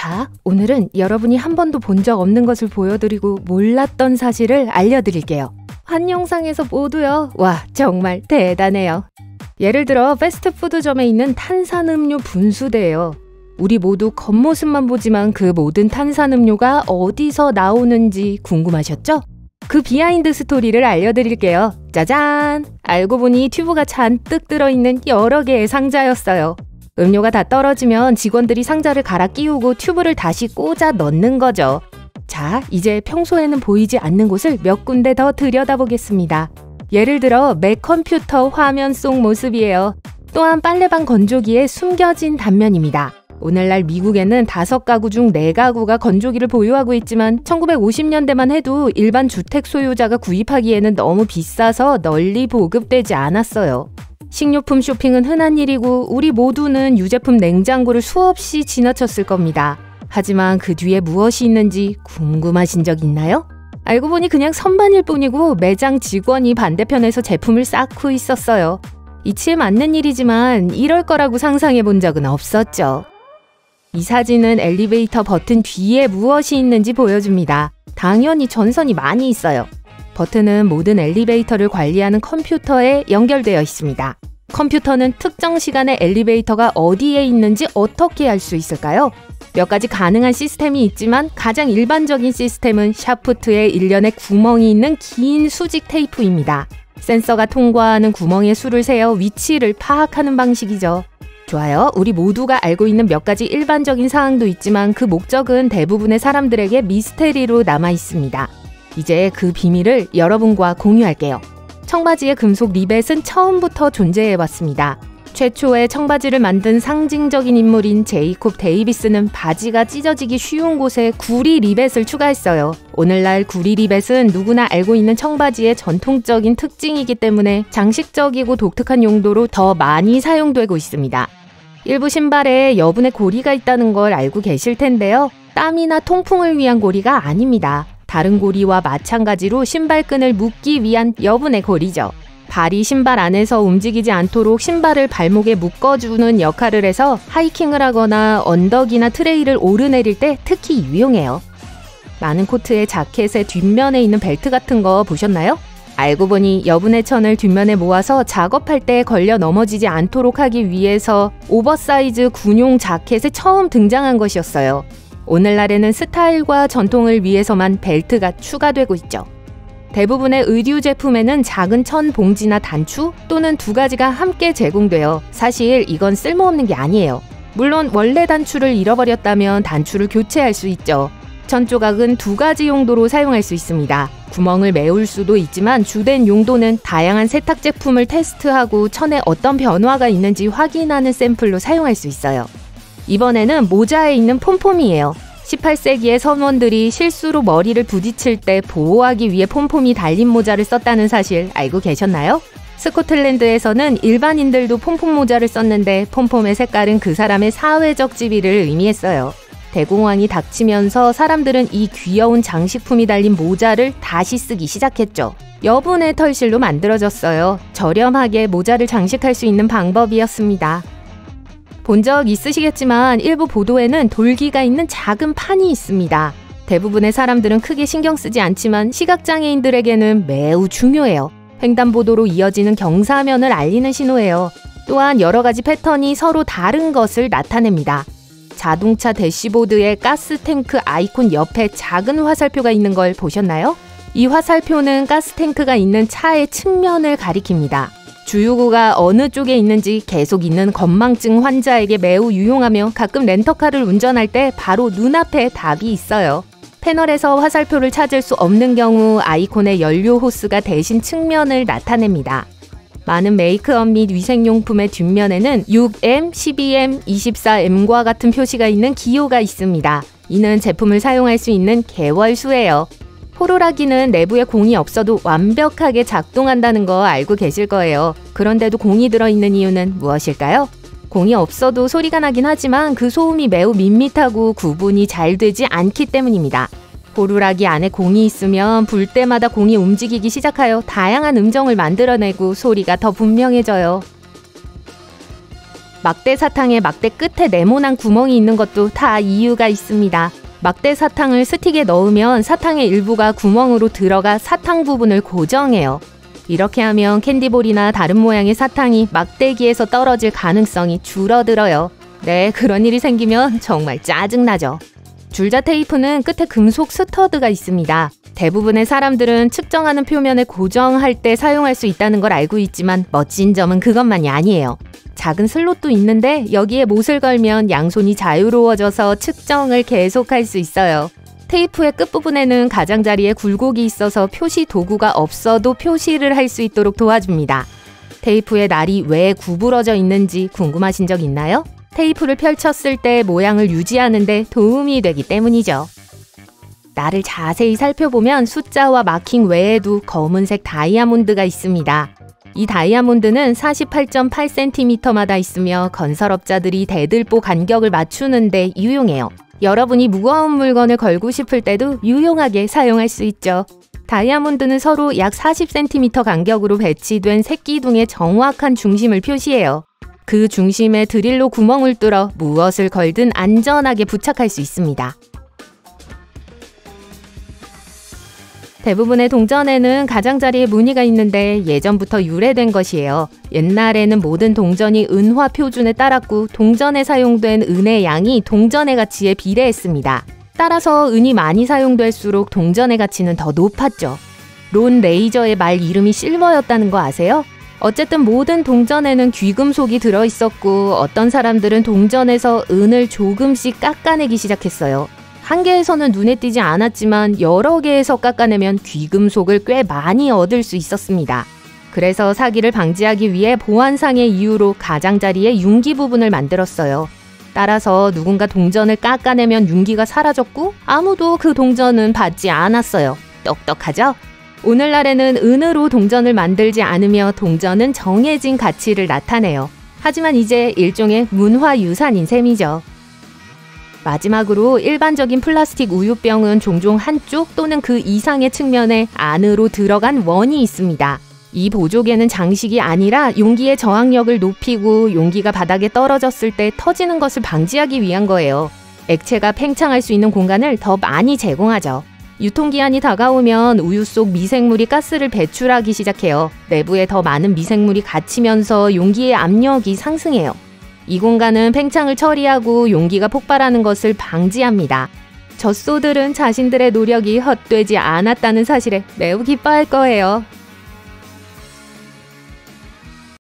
자, 오늘은 여러분이 한 번도 본 적 없는 것을 보여드리고 몰랐던 사실을 알려드릴게요. 한 영상에서 모두요. 와, 정말 대단해요. 예를 들어 패스트푸드점에 있는 탄산음료 분수대예요. 우리 모두 겉모습만 보지만 그 모든 탄산음료가 어디서 나오는지 궁금하셨죠? 그 비하인드 스토리를 알려드릴게요. 짜잔! 알고 보니 튜브가 잔뜩 들어있는 여러 개의 상자였어요. 음료가 다 떨어지면 직원들이 상자를 갈아 끼우고 튜브를 다시 꽂아 넣는 거죠. 자, 이제 평소에는 보이지 않는 곳을 몇 군데 더 들여다보겠습니다. 예를 들어 맥컴퓨터 화면 속 모습이에요. 또한 빨래방 건조기에 숨겨진 단면입니다. 오늘날 미국에는 5가구 중 4가구가 건조기를 보유하고 있지만 1950년대만 해도 일반 주택 소유자가 구입하기에는 너무 비싸서 널리 보급되지 않았어요. 식료품 쇼핑은 흔한 일이고 우리 모두는 유제품 냉장고를 수없이 지나쳤을 겁니다. 하지만 그 뒤에 무엇이 있는지 궁금하신 적 있나요? 알고 보니 그냥 선반일 뿐이고 매장 직원이 반대편에서 제품을 쌓고 있었어요. 이치에 맞는 일이지만 이럴 거라고 상상해 본 적은 없었죠. 이 사진은 엘리베이터 버튼 뒤에 무엇이 있는지 보여줍니다. 당연히 전선이 많이 있어요. 버튼은 모든 엘리베이터를 관리하는 컴퓨터에 연결되어 있습니다. 컴퓨터는 특정 시간에 엘리베이터가 어디에 있는지 어떻게 알 수 있을까요? 몇 가지 가능한 시스템이 있지만 가장 일반적인 시스템은 샤프트에 일련의 구멍이 있는 긴 수직 테이프입니다. 센서가 통과하는 구멍의 수를 세어 위치를 파악하는 방식이죠. 좋아요. 우리 모두가 알고 있는 몇 가지 일반적인 사항도 있지만 그 목적은 대부분의 사람들에게 미스테리로 남아 있습니다. 이제 그 비밀을 여러분과 공유할게요. 청바지의 금속 리벳은 처음부터 존재해왔습니다. 최초의 청바지를 만든 상징적인 인물인 제이콥 데이비스는 바지가 찢어지기 쉬운 곳에 구리 리벳을 추가했어요. 오늘날 구리 리벳은 누구나 알고 있는 청바지의 전통적인 특징이기 때문에 장식적이고 독특한 용도로 더 많이 사용되고 있습니다. 일부 신발에 여분의 고리가 있다는 걸 알고 계실 텐데요. 땀이나 통풍을 위한 고리가 아닙니다. 다른 고리와 마찬가지로 신발끈을 묶기 위한 여분의 고리죠. 발이 신발 안에서 움직이지 않도록 신발을 발목에 묶어주는 역할을 해서 하이킹을 하거나 언덕이나 트레일을 오르내릴 때 특히 유용해요. 많은 코트의 자켓의 뒷면에 있는 벨트 같은 거 보셨나요? 알고 보니 여분의 천을 뒷면에 모아서 작업할 때 걸려 넘어지지 않도록 하기 위해서 오버사이즈 군용 자켓에 처음 등장한 것이었어요. 오늘날에는 스타일과 전통을 위해서만 벨트가 추가되고 있죠. 대부분의 의류 제품에는 작은 천 봉지나 단추 또는 2가지가 함께 제공되어 사실 이건 쓸모없는 게 아니에요. 물론 원래 단추를 잃어버렸다면 단추를 교체할 수 있죠. 천 조각은 2가지 용도로 사용할 수 있습니다. 구멍을 메울 수도 있지만 주된 용도는 다양한 세탁 제품을 테스트하고 천에 어떤 변화가 있는지 확인하는 샘플로 사용할 수 있어요. 이번에는 모자에 있는 폼폼이에요. 18세기의 선원들이 실수로 머리를 부딪힐 때 보호하기 위해 폼폼이 달린 모자를 썼다는 사실 알고 계셨나요? 스코틀랜드에서는 일반인들도 폼폼 모자를 썼는데 폼폼의 색깔은 그 사람의 사회적 지위를 의미했어요. 대공황이 닥치면서 사람들은 이 귀여운 장식품이 달린 모자를 다시 쓰기 시작했죠. 여분의 털실로 만들어졌어요. 저렴하게 모자를 장식할 수 있는 방법이었습니다. 본 적 있으시겠지만 일부 보도에는 돌기가 있는 작은 판이 있습니다. 대부분의 사람들은 크게 신경 쓰지 않지만 시각장애인들에게는 매우 중요해요. 횡단보도로 이어지는 경사면을 알리는 신호예요. 또한 여러 가지 패턴이 서로 다른 것을 나타냅니다. 자동차 대시보드에 가스탱크 아이콘 옆에 작은 화살표가 있는 걸 보셨나요? 이 화살표는 가스탱크가 있는 차의 측면을 가리킵니다. 주유구가 어느 쪽에 있는지 계속 있는 건망증 환자에게 매우 유용하며 가끔 렌터카를 운전할 때 바로 눈앞에 답이 있어요. 패널에서 화살표를 찾을 수 없는 경우 아이콘의 연료 호스가 대신 측면을 나타냅니다. 많은 메이크업 및 위생용품의 뒷면에는 6M, 12M, 24M과 같은 표시가 있는 기호가 있습니다. 이는 제품을 사용할 수 있는 개월수예요. 호루라기는 내부에 공이 없어도 완벽하게 작동한다는 거 알고 계실 거예요. 그런데도 공이 들어있는 이유는 무엇일까요? 공이 없어도 소리가 나긴 하지만 그 소음이 매우 밋밋하고 구분이 잘 되지 않기 때문입니다. 호루라기 안에 공이 있으면 불 때마다 공이 움직이기 시작하여 다양한 음정을 만들어내고 소리가 더 분명해져요. 막대 사탕에 막대 끝에 네모난 구멍이 있는 것도 다 이유가 있습니다. 막대 사탕을 스틱에 넣으면 사탕의 일부가 구멍으로 들어가 사탕 부분을 고정해요. 이렇게 하면 캔디볼이나 다른 모양의 사탕이 막대기에서 떨어질 가능성이 줄어들어요. 네, 그런 일이 생기면 정말 짜증나죠. 줄자 테이프는 끝에 금속 스터드가 있습니다. 대부분의 사람들은 측정하는 표면을 고정할 때 사용할 수 있다는 걸 알고 있지만 멋진 점은 그것만이 아니에요. 작은 슬롯도 있는데 여기에 못을 걸면 양손이 자유로워져서 측정을 계속할 수 있어요. 테이프의 끝부분에는 가장자리에 굴곡이 있어서 표시 도구가 없어도 표시를 할 수 있도록 도와줍니다. 테이프의 날이 왜 구부러져 있는지 궁금하신 적 있나요? 테이프를 펼쳤을 때 모양을 유지하는 데 도움이 되기 때문이죠. 날을 자세히 살펴보면 숫자와 마킹 외에도 검은색 다이아몬드가 있습니다. 이 다이아몬드는 48.8cm마다 있으며 건설업자들이 대들보 간격을 맞추는 데 유용해요. 여러분이 무거운 물건을 걸고 싶을 때도 유용하게 사용할 수 있죠. 다이아몬드는 서로 약 40cm 간격으로 배치된 새끼둥의 정확한 중심을 표시해요. 그 중심에 드릴로 구멍을 뚫어 무엇을 걸든 안전하게 부착할 수 있습니다. 대부분의 동전에는 가장자리에 무늬가 있는데 예전부터 유래된 것이에요. 옛날에는 모든 동전이 은화 표준에 따랐고 동전에 사용된 은의 양이 동전의 가치에 비례했습니다. 따라서 은이 많이 사용될수록 동전의 가치는 더 높았죠. 론 레이저의 말 이름이 실버였다는 거 아세요? 어쨌든 모든 동전에는 귀금속이 들어있었고 어떤 사람들은 동전에서 은을 조금씩 깎아내기 시작했어요. 한 개에서는 눈에 띄지 않았지만 여러 개에서 깎아내면 귀금속을 꽤 많이 얻을 수 있었습니다. 그래서 사기를 방지하기 위해 보안상의 이유로 가장자리에 융기 부분을 만들었어요. 따라서 누군가 동전을 깎아내면 융기가 사라졌고 아무도 그 동전은 받지 않았어요. 똑똑하죠? 오늘날에는 은으로 동전을 만들지 않으며 동전은 정해진 가치를 나타내요. 하지만 이제 일종의 문화유산인 셈이죠. 마지막으로 일반적인 플라스틱 우유병은 종종 한쪽 또는 그 이상의 측면에 안으로 들어간 원이 있습니다. 이 보조개는 장식이 아니라 용기의 저항력을 높이고 용기가 바닥에 떨어졌을 때 터지는 것을 방지하기 위한 거예요. 액체가 팽창할 수 있는 공간을 더 많이 제공하죠. 유통기한이 다가오면 우유 속 미생물이 가스를 배출하기 시작해요. 내부에 더 많은 미생물이 갇히면서 용기의 압력이 상승해요. 이 공간은 팽창을 처리하고 용기가 폭발하는 것을 방지합니다. 젖소들은 자신들의 노력이 헛되지 않았다는 사실에 매우 기뻐할 거예요.